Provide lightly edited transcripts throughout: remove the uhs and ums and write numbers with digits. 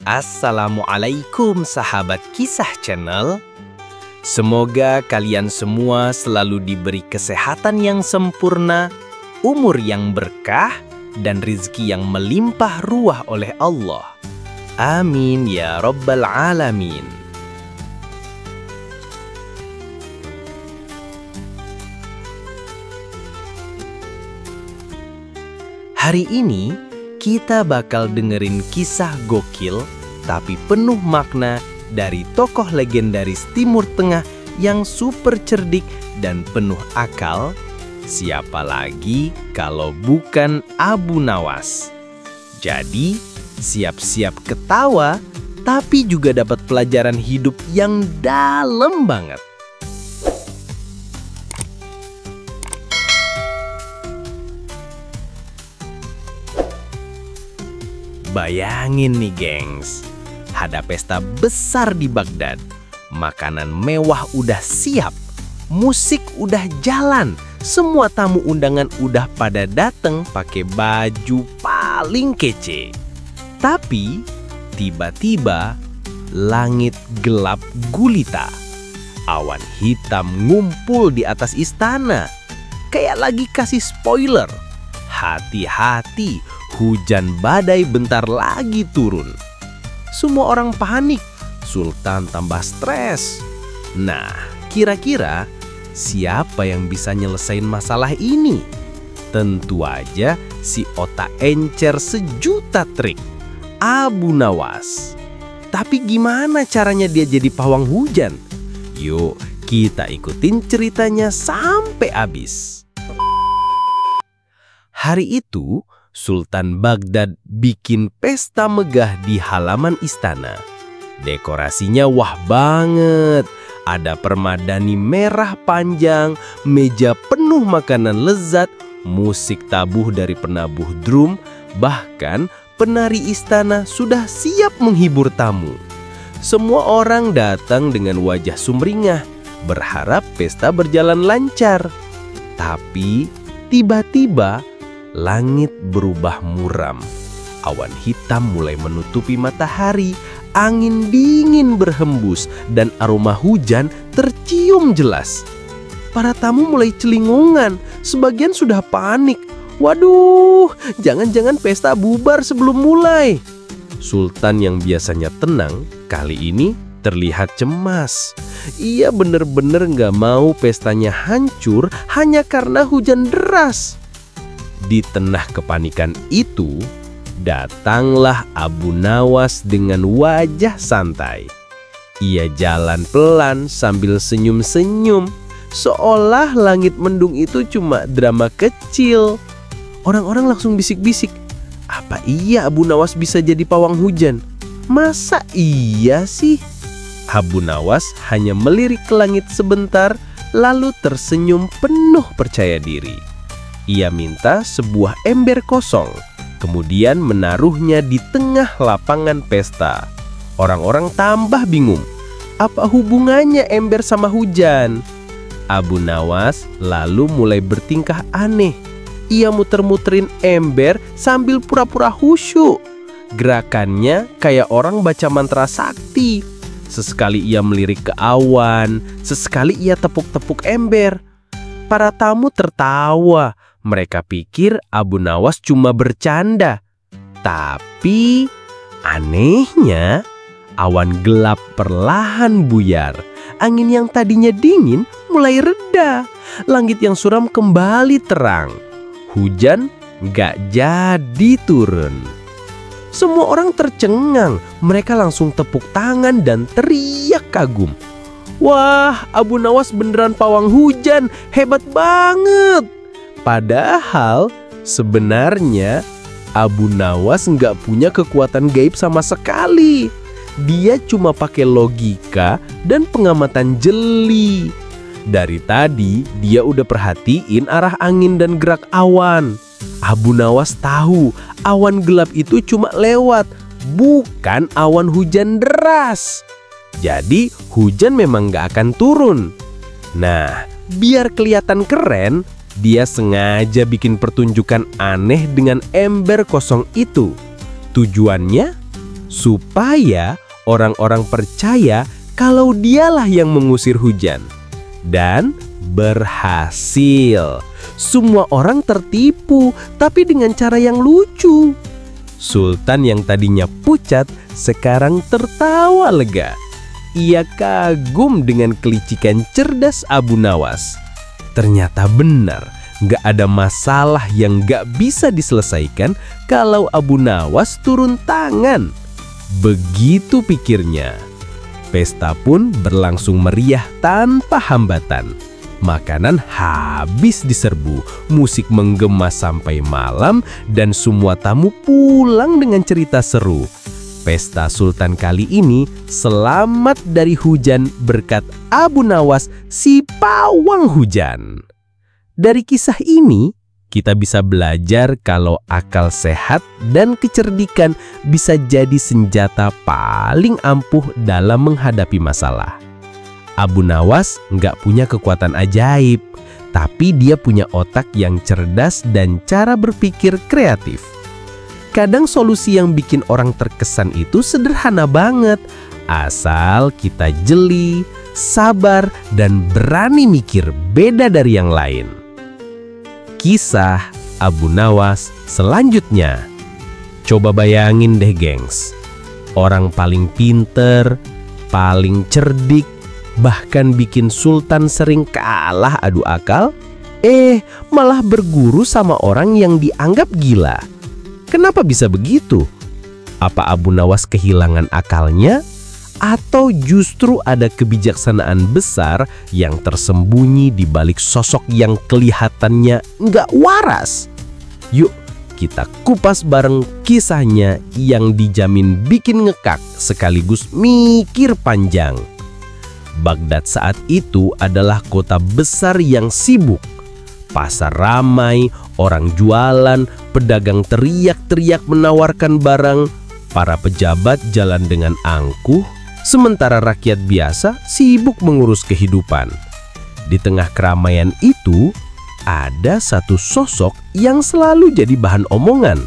Assalamualaikum sahabat Kisah Channel. Semoga kalian semua selalu diberi kesehatan yang sempurna, umur yang berkah, dan rizki yang melimpah ruah oleh Allah. Amin ya Rabbal Alamin. Hari ini kita bakal dengerin kisah gokil tapi penuh makna dari tokoh legendaris Timur Tengah yang super cerdik dan penuh akal. Siapa lagi kalau bukan Abu Nawas? Jadi, siap-siap ketawa tapi juga dapat pelajaran hidup yang dalam banget. Bayangin nih gengs, ada pesta besar di Baghdad. Makanan mewah udah siap, musik udah jalan, semua tamu undangan udah pada dateng pakai baju paling kece. Tapi tiba-tiba langit gelap gulita. Awan hitam ngumpul di atas istana. Kayak lagi kasih spoiler. Hati-hati, hujan badai bentar lagi turun. Semua orang panik, Sultan tambah stres. Nah, kira-kira siapa yang bisa nyelesain masalah ini? Tentu aja si otak encer sejuta trik, Abu Nawas. Tapi gimana caranya dia jadi pawang hujan? Yuk, kita ikutin ceritanya sampai habis. Hari itu, Sultan Baghdad bikin pesta megah di halaman istana. Dekorasinya wah banget. Ada permadani merah panjang, meja penuh makanan lezat, musik tabuh dari penabuh drum, bahkan penari istana sudah siap menghibur tamu. Semua orang datang dengan wajah sumringah, berharap pesta berjalan lancar. Tapi tiba-tiba langit berubah muram. Awan hitam mulai menutupi matahari, angin dingin berhembus, dan aroma hujan tercium jelas. Para tamu mulai celingungan, sebagian sudah panik. Waduh, jangan-jangan pesta bubar sebelum mulai. Sultan yang biasanya tenang, kali ini terlihat cemas. Ia benar-benar nggak mau pestanya hancur hanya karena hujan deras. Di tengah kepanikan itu, datanglah Abu Nawas dengan wajah santai. Ia jalan pelan sambil senyum-senyum, seolah langit mendung itu cuma drama kecil. Orang-orang langsung bisik-bisik, apa iya Abu Nawas bisa jadi pawang hujan? Masa iya sih? Abu Nawas hanya melirik ke langit sebentar, lalu tersenyum penuh percaya diri. Ia minta sebuah ember kosong, kemudian menaruhnya di tengah lapangan pesta. Orang-orang tambah bingung, apa hubungannya ember sama hujan? Abu Nawas lalu mulai bertingkah aneh. Ia muter-muterin ember sambil pura-pura khusyuk. Gerakannya kayak orang baca mantra sakti. Sesekali ia melirik ke awan, sesekali ia tepuk-tepuk ember. Para tamu tertawa. Mereka pikir Abu Nawas cuma bercanda. Tapi anehnya, awan gelap perlahan buyar. Angin yang tadinya dingin mulai reda. Langit yang suram kembali terang. Hujan gak jadi turun. Semua orang tercengang. Mereka langsung tepuk tangan dan teriak kagum. Wah, Abu Nawas beneran pawang hujan. Hebat banget. Padahal sebenarnya Abu Nawas nggak punya kekuatan gaib sama sekali. Dia cuma pakai logika dan pengamatan jeli. Dari tadi dia udah perhatiin arah angin dan gerak awan. Abu Nawas tahu awan gelap itu cuma lewat, bukan awan hujan deras. Jadi hujan memang nggak akan turun. Nah, biar kelihatan keren, dia sengaja bikin pertunjukan aneh dengan ember kosong itu. Tujuannya supaya orang-orang percaya kalau dialah yang mengusir hujan. Dan berhasil. Semua orang tertipu, tapi dengan cara yang lucu. Sultan yang tadinya pucat sekarang tertawa lega. Ia kagum dengan kelicikan cerdas Abu Nawas. Ternyata benar, gak ada masalah yang gak bisa diselesaikan kalau Abu Nawas turun tangan. Begitu pikirnya. Pesta pun berlangsung meriah tanpa hambatan. Makanan habis diserbu, musik menggema sampai malam, dan semua tamu pulang dengan cerita seru. Pesta Sultan kali ini selamat dari hujan berkat Abu Nawas, si pawang hujan. Dari kisah ini, kita bisa belajar kalau akal sehat dan kecerdikan bisa jadi senjata paling ampuh dalam menghadapi masalah. Abu Nawas nggak punya kekuatan ajaib, tapi dia punya otak yang cerdas dan cara berpikir kreatif. Kadang solusi yang bikin orang terkesan itu sederhana banget, asal kita jeli, sabar, dan berani mikir beda dari yang lain. Kisah Abu Nawas selanjutnya. Coba bayangin deh gengs, orang paling pinter, paling cerdik, bahkan bikin sultan sering kalah adu akal, malah berguru sama orang yang dianggap gila. Kenapa bisa begitu? Apa Abu Nawas kehilangan akalnya? Atau justru ada kebijaksanaan besar yang tersembunyi di balik sosok yang kelihatannya nggak waras? Yuk, kita kupas bareng kisahnya yang dijamin bikin ngekak sekaligus mikir panjang. Baghdad saat itu adalah kota besar yang sibuk. Pasar ramai, orang jualan, pedagang teriak-teriak menawarkan barang, para pejabat jalan dengan angkuh, sementara rakyat biasa sibuk mengurus kehidupan. Di tengah keramaian itu, ada satu sosok yang selalu jadi bahan omongan.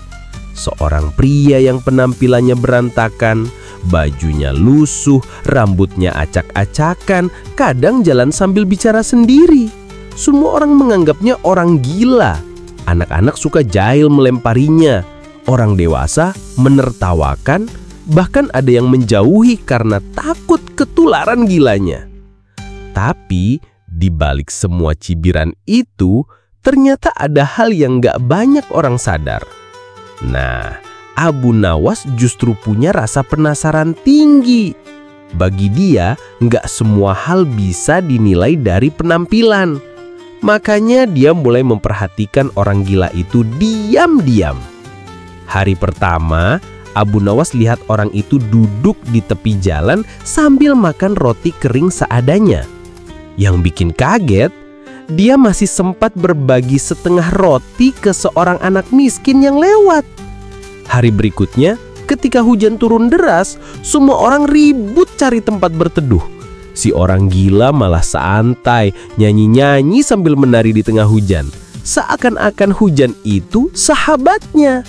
Seorang pria yang penampilannya berantakan, bajunya lusuh, rambutnya acak-acakan, kadang jalan sambil bicara sendiri. Semua orang menganggapnya orang gila. Anak-anak suka jahil melemparinya. Orang dewasa menertawakan, bahkan ada yang menjauhi karena takut ketularan gilanya. Tapi di balik semua cibiran itu, ternyata ada hal yang gak banyak orang sadar. Nah, Abu Nawas justru punya rasa penasaran tinggi. Bagi dia, gak semua hal bisa dinilai dari penampilan. Makanya dia mulai memperhatikan orang gila itu diam-diam. Hari pertama, Abu Nawas lihat orang itu duduk di tepi jalan sambil makan roti kering seadanya. Yang bikin kaget, dia masih sempat berbagi setengah roti ke seorang anak miskin yang lewat. Hari berikutnya, ketika hujan turun deras, semua orang ribut cari tempat berteduh. Si orang gila malah santai, nyanyi-nyanyi sambil menari di tengah hujan. Seakan-akan hujan itu sahabatnya.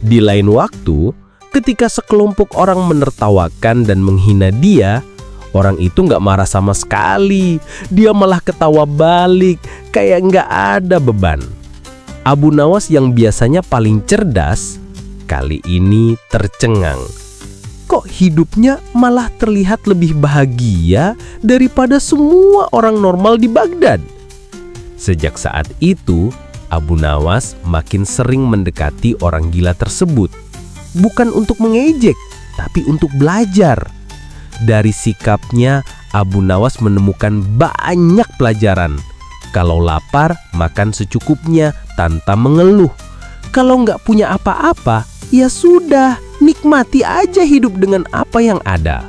Di lain waktu, ketika sekelompok orang menertawakan dan menghina dia, orang itu nggak marah sama sekali. Dia malah ketawa balik, kayak nggak ada beban. Abu Nawas yang biasanya paling cerdas, kali ini tercengang. Kok hidupnya malah terlihat lebih bahagia daripada semua orang normal di Baghdad? Sejak saat itu, Abu Nawas makin sering mendekati orang gila tersebut. Bukan untuk mengejek, tapi untuk belajar. Dari sikapnya, Abu Nawas menemukan banyak pelajaran. Kalau lapar, makan secukupnya tanpa mengeluh. Kalau nggak punya apa-apa, ya sudah, nikmati aja hidup dengan apa yang ada.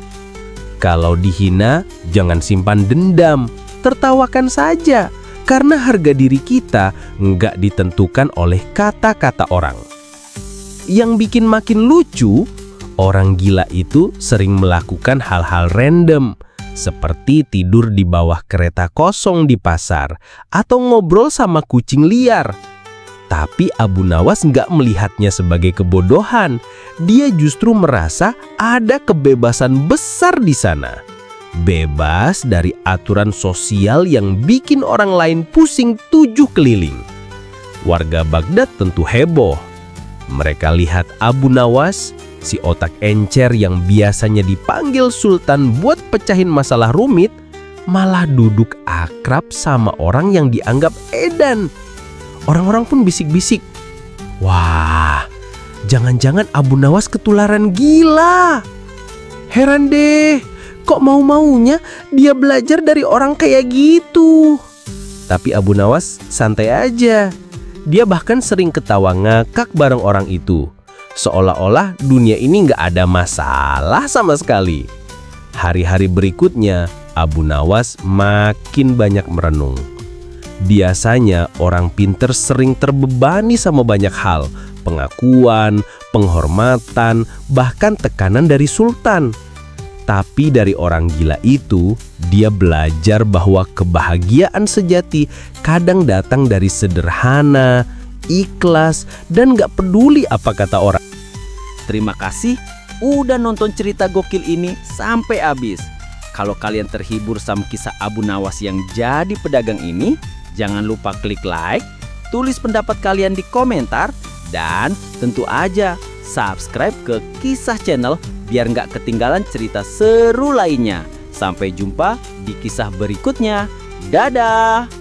Kalau dihina, jangan simpan dendam, tertawakan saja. Karena harga diri kita nggak ditentukan oleh kata-kata orang. Yang bikin makin lucu, orang gila itu sering melakukan hal-hal random, seperti tidur di bawah kereta kosong di pasar, atau ngobrol sama kucing liar. Tapi Abu Nawas nggak melihatnya sebagai kebodohan. Dia justru merasa ada kebebasan besar di sana. Bebas dari aturan sosial yang bikin orang lain pusing 7 keliling. Warga Baghdad tentu heboh. Mereka lihat Abu Nawas, si otak encer yang biasanya dipanggil Sultan buat pecahin masalah rumit, malah duduk akrab sama orang yang dianggap edan. Orang-orang pun bisik-bisik, "Wah, jangan-jangan Abu Nawas ketularan gila. Heran deh, kok mau-maunya dia belajar dari orang kayak gitu." Tapi Abu Nawas santai aja. Dia bahkan sering ketawa ngakak bareng orang itu, seolah-olah dunia ini nggak ada masalah sama sekali. Hari-hari berikutnya, Abu Nawas makin banyak merenung. Biasanya orang pinter sering terbebani sama banyak hal, pengakuan, penghormatan, bahkan tekanan dari sultan. Tapi dari orang gila itu, dia belajar bahwa kebahagiaan sejati kadang datang dari sederhana, ikhlas, dan gak peduli apa kata orang. Terima kasih udah nonton cerita gokil ini sampai habis. Kalau kalian terhibur sama kisah Abu Nawas yang jadi pedagang ini, jangan lupa klik like, tulis pendapat kalian di komentar, dan tentu aja subscribe ke Kisah Channel biar nggak ketinggalan cerita seru lainnya. Sampai jumpa di kisah berikutnya. Dadah!